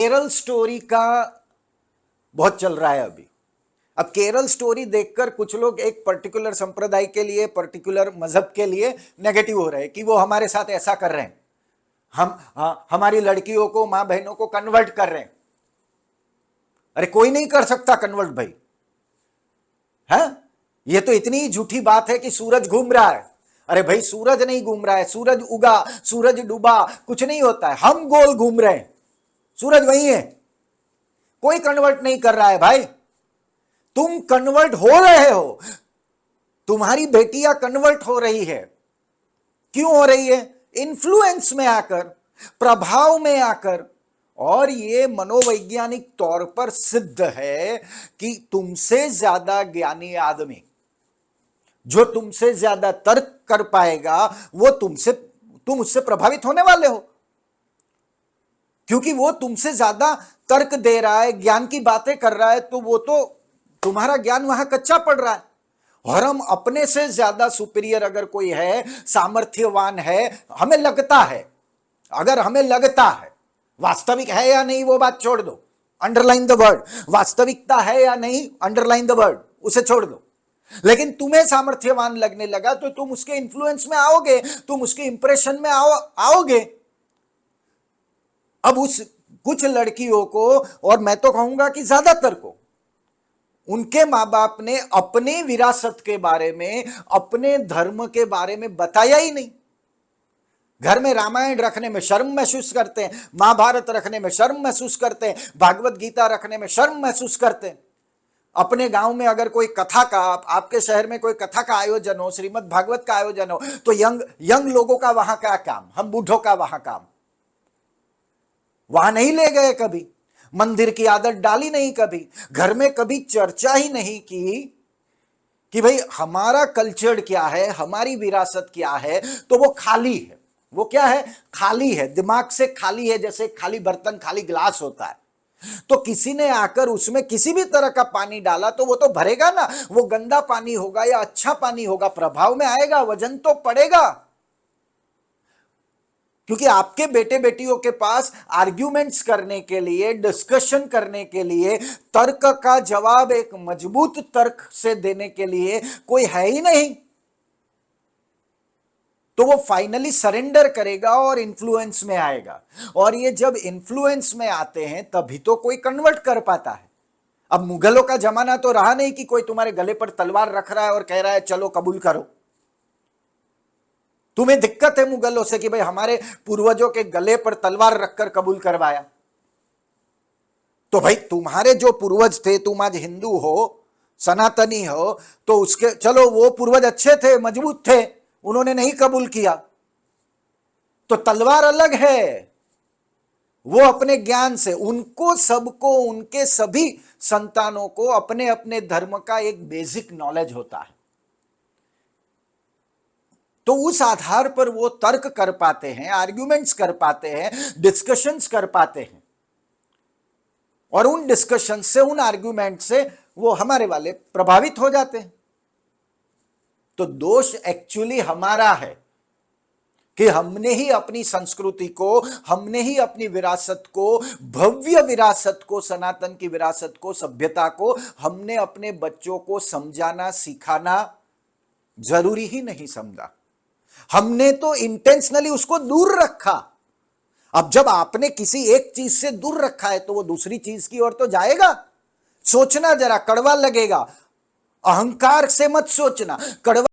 Kerala story का बहुत चल रहा है अभी। अब केरल स्टोरी देखकर कुछ लोग एक पर्टिकुलर संप्रदाय के लिए, पर्टिकुलर मजहब के लिए नेगेटिव हो रहे हैं कि वो हमारे साथ ऐसा कर रहे हैं, हमारी लड़कियों को, मां बहनों को कन्वर्ट कर रहे हैं। अरे कोई नहीं कर सकता कन्वर्ट भाई, है? ये तो इतनी झूठी बात है कि सूरज घूम रहा है। अरे भाई सूरज नहीं घूम रहा है, सूरज उगा, सूरज डूबा, कुछ नहीं होता है, हम गोल घूम रहे हैं, सूरज वही है। कोई कन्वर्ट नहीं कर रहा है भाई, तुम कन्वर्ट हो रहे हो, तुम्हारी बेटियां कन्वर्ट हो रही है। क्यों हो रही है? इन्फ्लुएंस में आकर, प्रभाव में आकर। और ये मनोवैज्ञानिक तौर पर सिद्ध है कि तुमसे ज्यादा ज्ञानी आदमी, जो तुमसे ज्यादा तर्क कर पाएगा, वो तुम उससे प्रभावित होने वाले हो, क्योंकि वो तुमसे ज्यादा तर्क दे रहा है, ज्ञान की बातें कर रहा है, तो वो तो तुम्हारा ज्ञान वहां कच्चा पड़ रहा है। और हम अपने से ज्यादा सुपीरियर अगर कोई है, सामर्थ्यवान है, हमें लगता है, अगर हमें लगता है, वास्तविक है या नहीं वो बात छोड़ दो, अंडरलाइन द वर्ड, वास्तविकता है या नहीं, अंडरलाइन द वर्ड, उसे छोड़ दो। लेकिन तुम्हें सामर्थ्यवान लगने लगा तो तुम उसके इन्फ्लुएंस में आओगे, तुम उसके इंप्रेशन में आओगे। अब उस कुछ लड़कियों को, और मैं तो कहूंगा कि ज्यादातर को, उनके मां बाप ने अपने विरासत के बारे में, अपने धर्म के बारे में बताया ही नहीं। घर में रामायण रखने में शर्म महसूस करते हैं, महाभारत रखने में शर्म महसूस करते हैं, भागवत गीता रखने में शर्म महसूस करते हैं। अपने गांव में अगर कोई कथा का, आपके शहर में कोई कथा का आयोजन हो, श्रीमद् भागवत का आयोजन हो, तो यंग लोगों का वहां क्या काम, हम बूढ़ों का वहां काम। वहां नहीं ले गए कभी, मंदिर की आदत डाली नहीं कभी, घर में कभी चर्चा ही नहीं की कि भाई हमारा कल्चर क्या है, हमारी विरासत क्या है। तो वो खाली है। वो क्या है? खाली है, दिमाग से खाली है, जैसे खाली बर्तन, खाली गिलास होता है। तो किसी ने आकर उसमें किसी भी तरह का पानी डाला तो वो तो भरेगा ना। वो गंदा पानी होगा या अच्छा पानी होगा, प्रभाव में आएगा, वजन तो पड़ेगा। क्योंकि आपके बेटे बेटियों के पास आर्ग्यूमेंट्स करने के लिए, डिस्कशन करने के लिए, तर्क का जवाब एक मजबूत तर्क से देने के लिए कोई है ही नहीं। तो वो फाइनली सरेंडर करेगा और इन्फ्लुएंस में आएगा। और ये जब इन्फ्लुएंस में आते हैं तभी तो कोई कन्वर्ट कर पाता है। अब मुगलों का जमाना तो रहा नहीं कि कोई तुम्हारे गले पर तलवार रख रहा है और कह रहा है चलो कबूल करो। तुम्हें दिक्कत है मुगलों से कि भाई हमारे पूर्वजों के गले पर तलवार रखकर कबूल करवाया। तो भाई तुम्हारे जो पूर्वज थे, तुम आज हिंदू हो, सनातनी हो, तो उसके चलो वो पूर्वज अच्छे थे, मजबूत थे, उन्होंने नहीं कबूल किया, तो तलवार अलग है। वो अपने ज्ञान से, उनको सबको, उनके सभी संतानों को अपने अपने धर्म का एक बेसिक नॉलेज होता है। तो उस आधार पर वो तर्क कर पाते हैं, आर्ग्यूमेंट्स कर पाते हैं, डिस्कशंस कर पाते हैं। और उन डिस्कशन से, उन आर्ग्यूमेंट से वो हमारे वाले प्रभावित हो जाते हैं। तो दोष एक्चुअली हमारा है कि हमने ही अपनी संस्कृति को, हमने ही अपनी विरासत को, भव्य विरासत को, सनातन की विरासत को, सभ्यता को हमने अपने बच्चों को समझाना, सिखाना जरूरी ही नहीं समझा। हमने तो इंटेंशनली उसको दूर रखा। अब जब आपने किसी एक चीज से दूर रखा है तो वो दूसरी चीज की ओर तो जाएगा। सोचना जरा, कड़वा लगेगा, अहंकार से मत सोचना, कड़वा